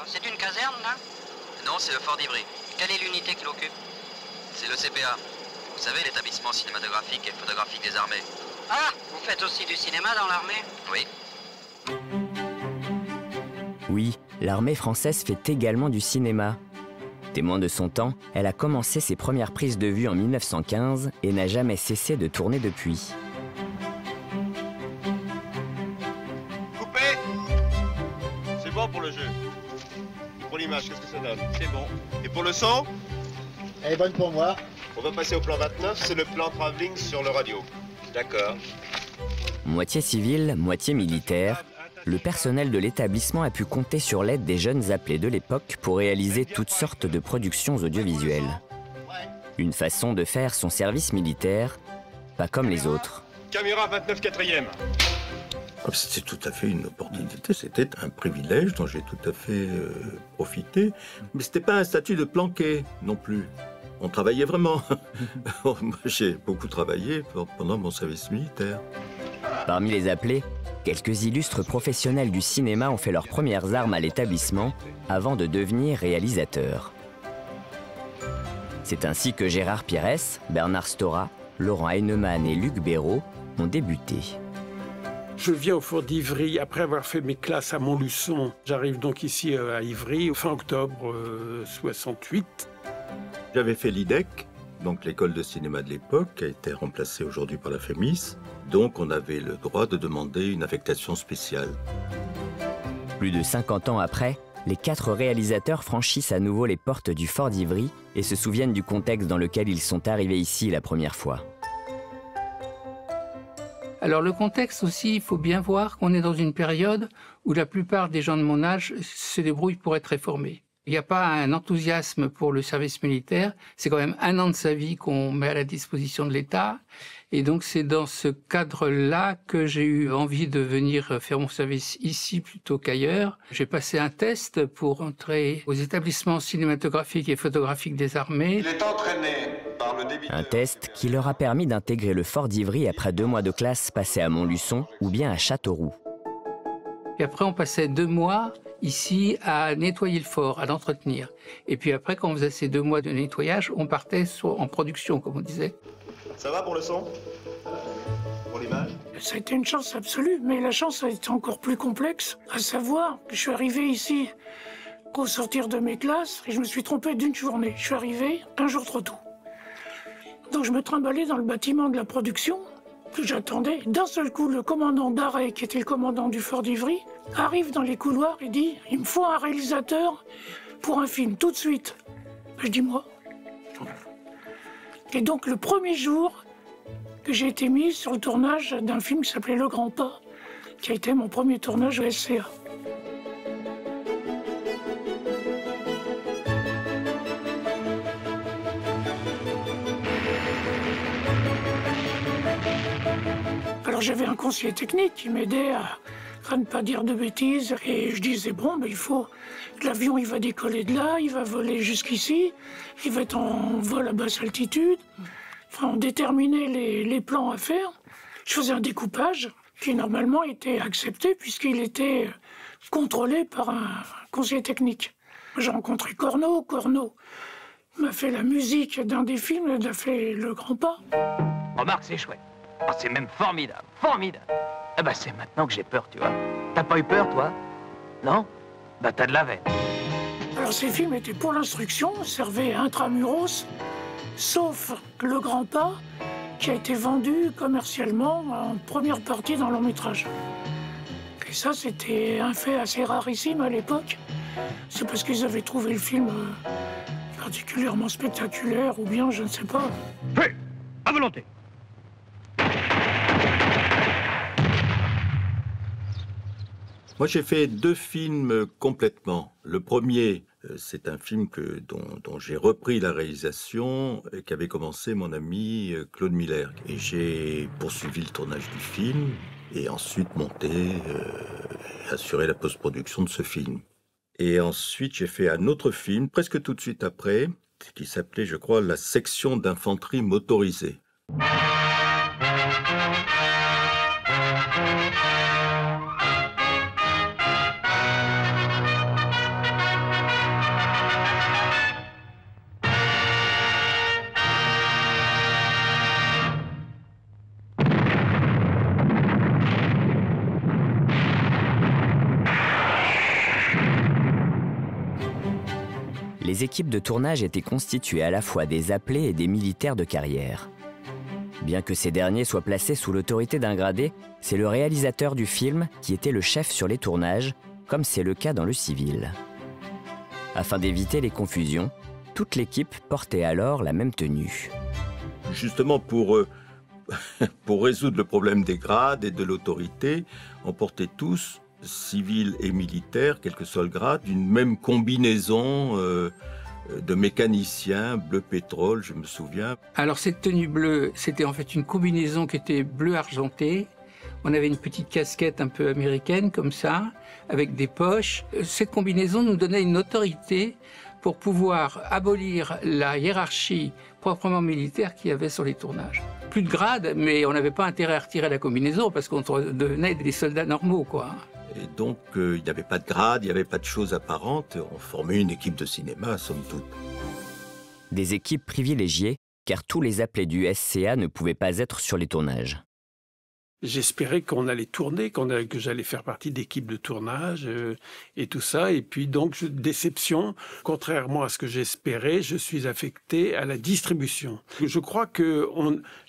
C'est une caserne, là? Non, c'est le Fort d'Ivry. Quelle est l'unité qui l'occupe? C'est le CPA. Vous savez, l'établissement cinématographique et photographique des armées. Ah, vous faites aussi du cinéma dans l'armée? Oui. Oui, l'armée française fait également du cinéma. Témoin de son temps, elle a commencé ses premières prises de vue en 1915 et n'a jamais cessé de tourner depuis. Coupé. C'est bon pour le jeu. Pour l'image, qu'est-ce que ça donne? C'est bon. Et pour le son? Elle est bonne pour moi. On va passer au plan 29, c'est le plan travelling sur le radio. D'accord. Moitié civil, moitié militaire, le personnel de l'établissement a pu compter sur l'aide des jeunes appelés de l'époque pour réaliser toutes sortes de productions audiovisuelles. Une façon de faire son service militaire, pas comme les autres. Caméra 29 4e. C'était tout à fait une opportunité, c'était un privilège dont j'ai tout à fait profité. Mais c'était pas un statut de planqué non plus. On travaillait vraiment. J'ai beaucoup travaillé pendant mon service militaire. Parmi les appelés, quelques illustres professionnels du cinéma ont fait leurs premières armes à l'établissement avant de devenir réalisateurs. C'est ainsi que Gérard Pires, Bernard Stora, Laurent Heinemann et Luc Béraud ont débuté. Je viens au Fort d'Ivry après avoir fait mes classes à Montluçon. J'arrive donc ici à Ivry fin octobre 68. J'avais fait l'IDEC, donc l'école de cinéma de l'époque, qui a été remplacée aujourd'hui par la FEMIS. Donc on avait le droit de demander une affectation spéciale. Plus de 50 ans après, les 4 réalisateurs franchissent à nouveau les portes du Fort d'Ivry et se souviennent du contexte dans lequel ils sont arrivés ici la première fois. Alors le contexte aussi, il faut bien voir qu'on est dans une période où la plupart des gens de mon âge se débrouillent pour être réformés. Il n'y a pas un enthousiasme pour le service militaire, c'est quand même 1 an de sa vie qu'on met à la disposition de l'État. Et donc c'est dans ce cadre-là que j'ai eu envie de venir faire mon service ici plutôt qu'ailleurs. J'ai passé un test pour entrer aux établissements cinématographiques et photographiques des armées. Il est entraîné par le débiteur. Un test qui leur a permis d'intégrer le Fort d'Ivry après 2 mois de classe passés à Montluçon ou bien à Châteauroux. Et après on passait 2 mois ici à nettoyer le fort, à l'entretenir. Et puis après, quand on faisait ces 2 mois de nettoyage, on partait en production, comme on disait. Ça va pour le son? Pour l'image? Ça a été une chance absolue, mais la chance a été encore plus complexe, à savoir que je suis arrivé ici au sortir de mes classes et je me suis trompé d'1 journée. Je suis arrivé 1 jour trop tôt. Donc je me trimballais dans le bâtiment de la production, que j'attendais. D'un seul coup, le commandant d'arrêt, qui était le commandant du Fort d'Ivry, arrive dans les couloirs et dit « Il me faut un réalisateur pour un film, tout de suite. » Je dis « Moi ?» Et donc le premier jour que j'ai été mis sur le tournage d'un film qui s'appelait Le Grand Pas, qui a été mon premier tournage au SCA. Alors j'avais un conseiller technique qui m'aidait à ne pas dire de bêtises. Et je disais, bon, il faut... L'avion, il va décoller de là, il va voler jusqu'ici, il va être en vol à basse altitude. Enfin, on déterminait les plans à faire. Je faisais un découpage qui, normalement, était accepté puisqu'il était contrôlé par un conseiller technique. J'ai rencontré Corneau. Corneau m'a fait la musique d'un des films, il a fait Le Grand Pas. Remarque, c'est chouette. Oh, c'est même formidable, formidable. Eh ben, c'est maintenant que j'ai peur, tu vois. T'as pas eu peur, toi? Non? Bah, t'as de la veine. Alors, ces films étaient pour l'instruction, servaient intramuros, sauf Le Grand Pas, qui a été vendu commercialement en première partie dans le long-métrage. Et ça, c'était un fait assez rarissime à l'époque. C'est parce qu'ils avaient trouvé le film particulièrement spectaculaire, ou bien, je ne sais pas. Oui, à volonté. Moi, j'ai fait 2 films complètement. Le premier, c'est un film dont j'ai repris la réalisation, qui avait commencé mon ami Claude Miller. Et j'ai poursuivi le tournage du film et ensuite monté et assuré la post-production de ce film. Et ensuite, j'ai fait un autre film, presque tout de suite après, qui s'appelait, je crois, La section d'infanterie motorisée. Les équipes de tournage étaient constituées à la fois des appelés et des militaires de carrière. Bien que ces derniers soient placés sous l'autorité d'un gradé, c'est le réalisateur du film qui était le chef sur les tournages, comme c'est le cas dans le civil. Afin d'éviter les confusions, toute l'équipe portait alors la même tenue. Justement pour résoudre le problème des grades et de l'autorité, on portait tous, civils et militaires, quel que soit le grade, une même combinaison de mécaniciens, bleu pétrole, je me souviens. Alors cette tenue bleue, c'était en fait une combinaison qui était bleu argenté. On avait une petite casquette un peu américaine comme ça, avec des poches. Cette combinaison nous donnait une autorité pour pouvoir abolir la hiérarchie proprement militaire qu'il y avait sur les tournages. Plus de grade, mais on n'avait pas intérêt à retirer la combinaison parce qu'on devenait des soldats normaux, quoi. Et donc, il n'y avait pas de grade, il n'y avait pas de choses apparentes. On formait une équipe de cinéma, somme toute. Des équipes privilégiées, car tous les appelés du SCA ne pouvaient pas être sur les tournages. J'espérais qu'on allait tourner, que j'allais faire partie d'équipes de tournage et tout ça. Et puis donc, déception, contrairement à ce que j'espérais, je suis affecté à la distribution. Je crois que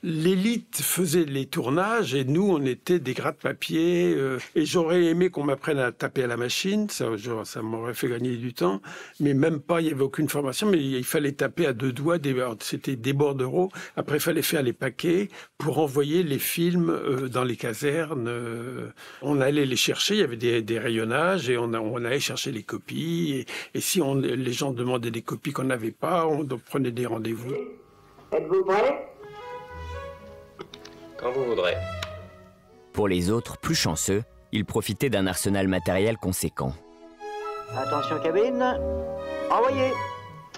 l'élite faisait les tournages et nous, on était des gratte-papier. Et j'aurais aimé qu'on m'apprenne à taper à la machine, ça m'aurait fait gagner du temps. Mais même pas, il n'y avait aucune formation, mais il fallait taper à 2 doigts, c'était des bordereaux. Après, il fallait faire les paquets pour envoyer les films dans les casernes. On allait les chercher, il y avait des rayonnages et on allait chercher les copies. Et si les gens demandaient des copies qu'on n'avait pas, on prenait des rendez-vous. Êtes-vous prêts? Quand vous voudrez. Pour les autres, plus chanceux, ils profitaient d'un arsenal matériel conséquent. Attention cabine, envoyez.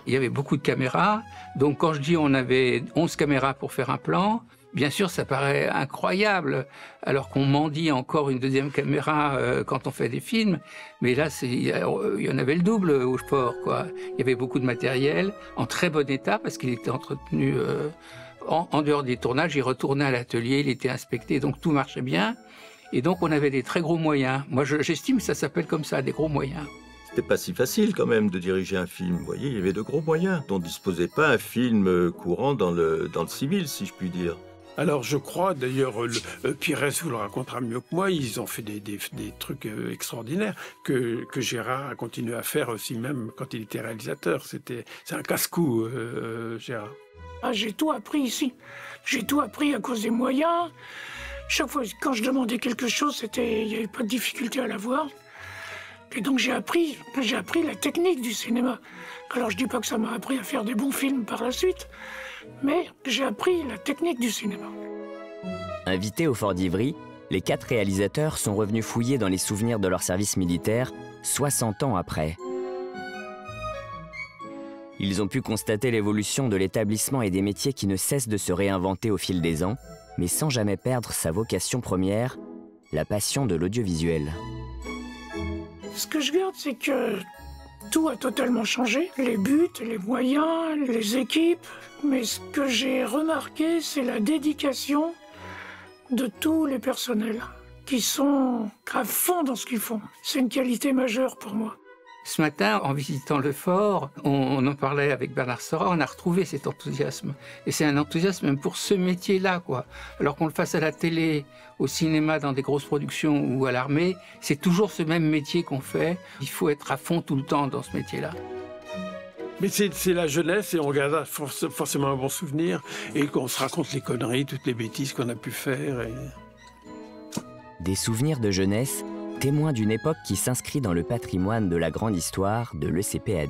Il y avait beaucoup de caméras, donc quand je dis on avait 11 caméras pour faire un plan, bien sûr, ça paraît incroyable, alors qu'on mendie encore une deuxième caméra quand on fait des films. Mais là, il y en avait le double au sport, quoi. Il y avait beaucoup de matériel en très bon état parce qu'il était entretenu en dehors des tournages. Il retournait à l'atelier, il était inspecté, donc tout marchait bien. Et donc, on avait des très gros moyens. Moi, j'estime que ça s'appelle comme ça, des gros moyens. C'était pas si facile quand même de diriger un film. Vous voyez, il y avait de gros moyens. On ne disposait pas un film courant dans le civil, si je puis dire. Alors je crois, d'ailleurs, Pires vous le racontera mieux que moi, ils ont fait des trucs extraordinaires que Gérard a continué à faire aussi, même quand il était réalisateur. C'est un casse-cou, Gérard. Ah, j'ai tout appris ici. J'ai tout appris à cause des moyens. Chaque fois, quand je demandais quelque chose, il n'y avait pas de difficulté à l'avoir. Et donc j'ai appris la technique du cinéma. Alors je dis pas que ça m'a appris à faire des bons films par la suite, mais j'ai appris la technique du cinéma. Invités au Fort d'Ivry, les 4 réalisateurs sont revenus fouiller dans les souvenirs de leur service militaire 60 ans après. Ils ont pu constater l'évolution de l'établissement et des métiers qui ne cessent de se réinventer au fil des ans, mais sans jamais perdre sa vocation première, la passion de l'audiovisuel. Ce que je garde, c'est que tout a totalement changé. Les buts, les moyens, les équipes. Mais ce que j'ai remarqué, c'est la dédication de tous les personnels qui sont à fond dans ce qu'ils font. C'est une qualité majeure pour moi. Ce matin, en visitant le fort, on en parlait avec Bernard Sora, on a retrouvé cet enthousiasme. Et c'est un enthousiasme même pour ce métier-là, quoi. Alors qu'on le fasse à la télé, au cinéma, dans des grosses productions ou à l'armée, c'est toujours ce même métier qu'on fait. Il faut être à fond tout le temps dans ce métier-là. Mais c'est la jeunesse et on garde forcément un bon souvenir et qu'on se raconte les conneries, toutes les bêtises qu'on a pu faire. Des souvenirs de jeunesse, témoins d'une époque qui s'inscrit dans le patrimoine de la grande histoire de l'ECPAD.